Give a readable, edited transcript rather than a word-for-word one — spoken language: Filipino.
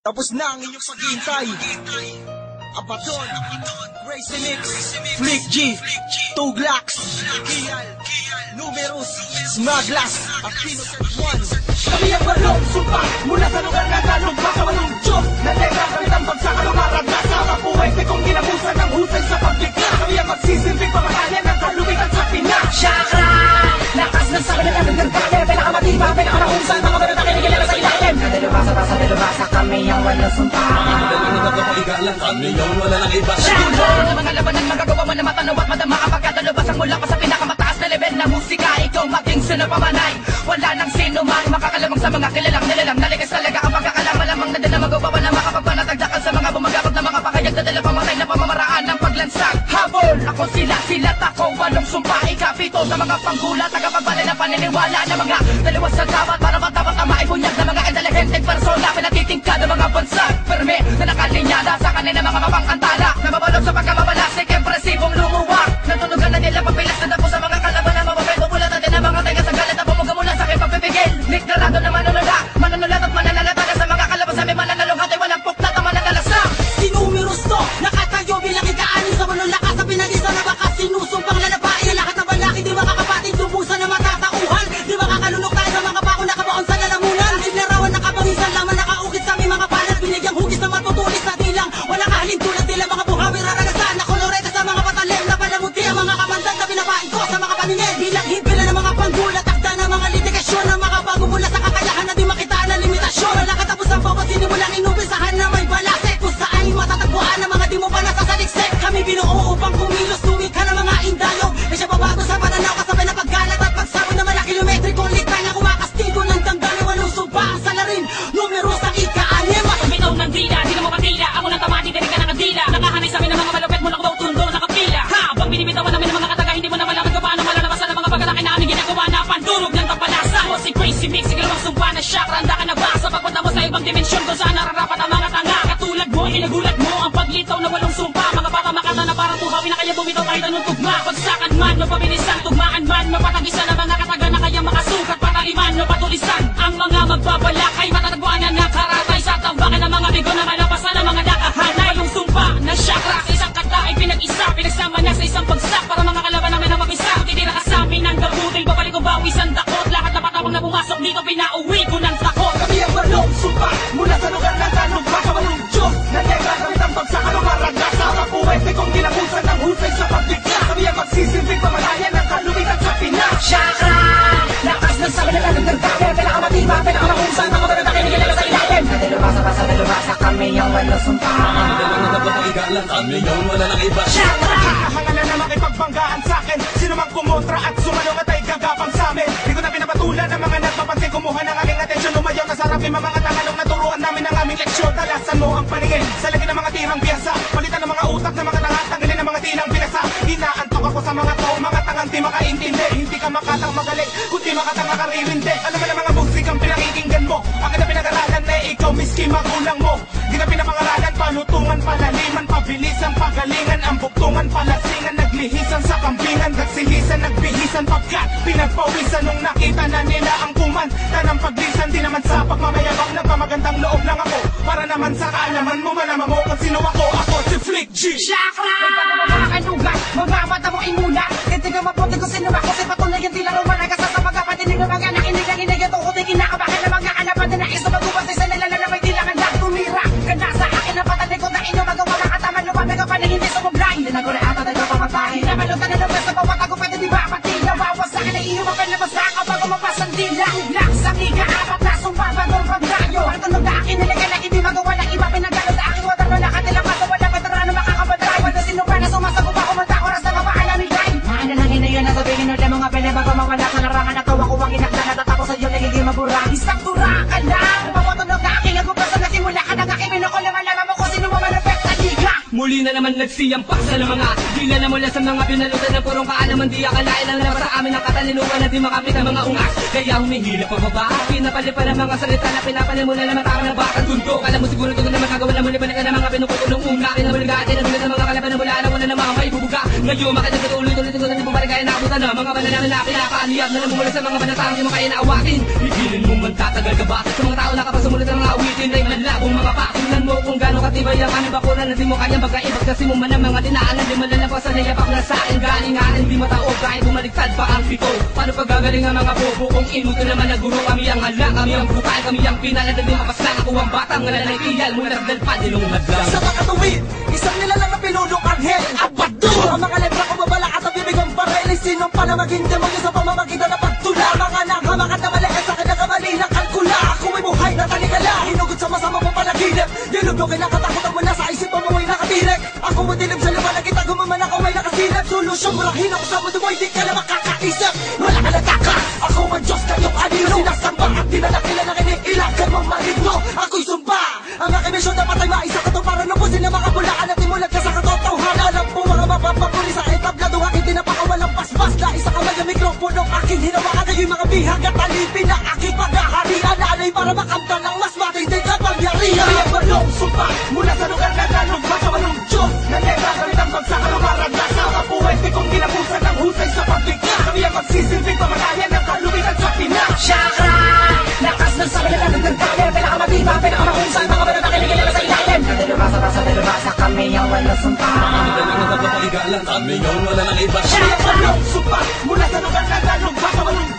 Tapos na ang inyong paghihintay. Abaton, Crazy Mix, Flick G, Tuglaks, Kial, Numerous, Smaglas, Aquino One. Kami ang balong sumpa mula sa lugar na talumpa sa walong Diyos na teka kami tambag sa kalumaragda sa mga puwente kong ginabusan ng husay sa paglikha. Kami ang magsisilbing pamatayan ng kaluwigan sa Pinas. Chakra! Lakas ng sabi na namin ng kaya pinakamatibay, pinakamahusan mga banat na kinikilala sa ilalim. Kadalubasa kami ang walong sumpa. Kami yung wala lang iba. Chakra! Mga labanan magagawa mo na matanaw at madama kapag kadalubasang mula pa sa pinakamataas na level na musika. Ikaw maging sinapamanay. Wala nang sino man makakalamang sa mga kilalang nilalang. Naligas talaga ang pagkakalaman lamang na dala magawa na makapagpanatagdakan sa mga bumagabag na mga pakayag na dala pamatay na pamamaraan ng paglansang. Habol! Ako sila't ako walong sumpa. Ikapito sa mga panggulat tagapagbali ng paniniwala na mga dalawa sa dapat para matapat ang maibunyag na mga intelihenteng persona pinatitingkad ng mga bansa. Perme na nakalinyada sa kanila mga mapangantala na mabalog sa pagkamabalasik impresibong lumuwak. Natunugan na nila papilas na dapo sa mga kalaban na mapapento bulat natin ang mga taga sa galit na pumuga mula sa aking pagpipigil. Niklarado na manunulat at mananalataga sa mga kalaban sa may mananalong hati walang puklat na mananalasa. Sinumeros to, nakatayo bilang ikaanin sa walong lakas sa pinag-isa na baka sinusumpang lalabain. Lahat ng balaki di makakapatid, lubusan na matatauhan. Di makakalunok tayo sa mga bako nakabaon sa lalamunan. Naglarawan nakapangisan laman nakaukit sa aming mga palat. Binigyang hugis na matutulis na tilang wala kahalin tulad nila mga buhawi raragasan. Na koloreta sa mga patalim na palamuti ang mga kamandag na binabain ko sa mga paningin. Bilang hipila ng mga panggulat, takda ng mga litigasyon na makabago mula sa kakayahan na di makita na limitasyon. Wala katapos ang bawat sinimulang inumpisahan na may balase kung saan matatagpuan ang mga di mo pa nasasaliksik. Kami binuo upang kumilos, tumikha ng mga indayog na siya babago sa pananaw kasabay na paggalat at pagsabog ng mga kilometrikong litay na kumakastigo ng damdamin walong sumpa ang salarin. Numeros ang ika-anim. Bitaw ng dila, di na mo matila. Ako ng tamati, dinig ka ng kadila. Nakahanay sa amin ng mga malupit mo na kubaw tundo, nakapila. Habang binibitawan namin ng mga kataga, hindi mo na malaman kung paano malalabasan ng mga pagkalaki na aming ginagawa na pandurog ng tampalasan. O si Crazy Mix, ikalawang sumpa na chakra. Handa ka na ba sa pagpunta mo sa ibang dimensyon kung saan nararapat ang mga tanga? Katulad mo, inagulat mo ang paglitaw na walong sumpa. Mga bata makata na parang tuhawin na kaya bumitaw kahit anong tugma. Pagsakan man, mapabilisan, tugmaan man, mapatagisan ang mga kataga na kaya makasukat. Pataliman, mapatulisan ang mga magbabalak ay matatagpuan na nakaratay sa tambakan ng mga bigo na malapasan ng mga nakahanay. Walong sumpa na chakra sa isang kata ay pinag-isa, pinagsama na sa isang bagsak para mga kalaban namin ang mapisa. Titira ka sa amin ng gabutil, babalik ko bawi sa takot. Lahat na patapang na pumasok dito, pinauwi ko ng takot. Kami ang balong sumpa mula sa lugar ng talumpa sa walong Diyos na teka kami tambag sa kalumaragda sa mga puwente kong ginabusan ng husay sa paglikha. Kami ang magsisilbing pamatayan ng kaluwigan sa Pinas. Chakra! Lakas ng sabi na namin ng kaya pinakamatibay, pinakamahusan mga banat na kinikilala sa ilalim. Kadalubasa kami ang walong sumpa. Kami yung wala lang iba. Chakra! Hanga na naman ipagbanggaan sa akin. Sino mang kumontra at sumalong at ay gagapang sa amin. Di ko na pinapatulan ng mga nagpapansin. Kumuha ng aking atensyon. Lumayaw na sarap yung mga tanganong naturuan namin ang aming leksyon. Talasan mo ang paningin sa lagi ng mga tirang biyasa. Palitan ng mga utak ng mga tanga. Tanggalin ng mga tilang pinasa. Inaantok ako sa mga to. Mga tangang di makaintindi. Hindi ka makatang magaling kundi makatang makaririndi. Ano man ang mga musikang pinakikinggan mo. Akin na pinag-aralan na ikaw miski magulang mo. Di na pinapangaralan. Palutungan, palaliman, pabilisan, pagalingan. Ang buktungan, palasingan. Naglihisan sa kampingan. Nagsilisan, nagbihisan pagkat pinagpawisan nung nakita na nila ang kuman. Tanang paglisan, di naman sa pagmamayabang. Nagpamagandang loob lang ako. Para naman sa kaalaman mo, malaman mo kung sino ako. Ako si Flick G. Chakra! May bago mo mga kanugan, mga mata mo imula. Hindi ka maputi kung sino ako. Sa patunay yung tila rumanaga sa mga patinig ng mga nakinig. Ito ko tingin kinakabakan ng mga kanapan na nais na magubasay sa nila na may tilangan lang tumira. Ganda sa akin ang patanig ko na inyo magawa ng kataman. Lumamig ang paningin di sumublay. Hindi na ko na ata tayo pamatay. Namalong ka na ng besta bawat ako pwede di ba pati. Nawawas sa akin ay iyo mapalabas na ako bago mapasan dila. Uglak sa miga apat na sumpa bagong pagdayo. Ang tunog na akin nilagay na hindi magawa ng iba. Pinagalo sa aking water na nakatilang paso. Wala veterano makakabantay. Wala sino pa na sumasagot ako mata oras na mapaalam ni Day. Maanalangin na yun na sabihin nyo lang mga pinabago mawala sa larangan na to. Ako ang inakda na tatapos sa iyo nagiging mabura. Isang tura ka lang. Pamatunog na aking agupasa na simula ka ng aking minoko. Laman mo kung sino mo manapet na liga. Muli na naman nagsiyampak sa mga dila na mula sa mga pinalutan ng purong kaalaman. Di akalain ang labas sa amin ang katalinuhan na di makapit ang mga ungas. Kaya humihila pababa. Pinapalipan ang mga salita na pinapalin mo na naman tama ng bakang tundok. Alam mo siguro ito na magagawa na muli balik ka ng mga pinuputulong una. Kinabaligatin ang ulit ng mga kalaban na mula na muna na mga may bubuga. Ngayon makita ulit-ulit ko na di bumalik kaya nakabutan na mga bananangin na pinakaaniyap na namumula sa mga banatang di mo kaya naawatin. Higilin mo man tatagal ka ba sa mga tao na kapag sumulit ang mga awitin ay manlabong mga pakin mo kung gaano katibay ang aming bakuna na di mo kayang magkaibag kasi mo man ang mga dinaanan di malalapas sa nayapak na sa akin galinganan di mataog kahit bumaliktad pa ang pito. Paano pagagaling ang mga bobo kung inuto naman na guro kami ang hala kami ang brutal kami ang pinala na di mapaslang ako ang batang ngalanay kiyal mula dalpa dinungat lang. Sa mga tuwid, isang nilalang na pinulong anghel Abado! Ang mga letra ko babala at ang bibig ang baril sinong pa na maging demonyo sa pamamagitan na pagtula. Mga nakamakat na mali sa akin na kamali na kalkula. Ako may buhay na talikala, hinugot sa masama mo panaginip. Dilubyo kay nakatakutan mo na sa isip mo mo'y nakatirek. Ako madilim sa lupa na kita gumaman ako may nakasilip. Solusyon murahin ako sa mundo mo hindi ka na makakaisip. Wala ka nataka, ako ang Diyos na yung anino. Sinasamba at dinadakila na kiniilagan mong maligno. Ako'y sumba, ang aking misyon dapat ay maisa ka to para nubusin na mga bulaan at imulat ka sa katotohanan. Alam po mga mapapapuri sa etablado aking tinapakawalang paspas. Na isa kamay ang mikropono aking hinawakan na yung mga bihag at alipin na aking paghaharian. Naalay para makamtan ng mas matinding kapangyarihan. Kaya balong sumpa mula sa lugar na lalumba sa walong Diyos na nagagalit ang bagsakan ng maragdas. Sa mga puwente kong ginabusan ng husay sa pagbigla. Kami ang magsisilbing pamatayan ng kalubitan sa Pinas. Chakra! Lakas ng sabi na nagdagdagan Pinakamatiba, pinakamahusay Mga banat na kinikilalas sa ilalim Dalubasa kami ang walang sumpa Madali na nagpapaigalan, kami yung wala nang iba. Kaya balong sumpa mula sa lugar na lalumba sa walong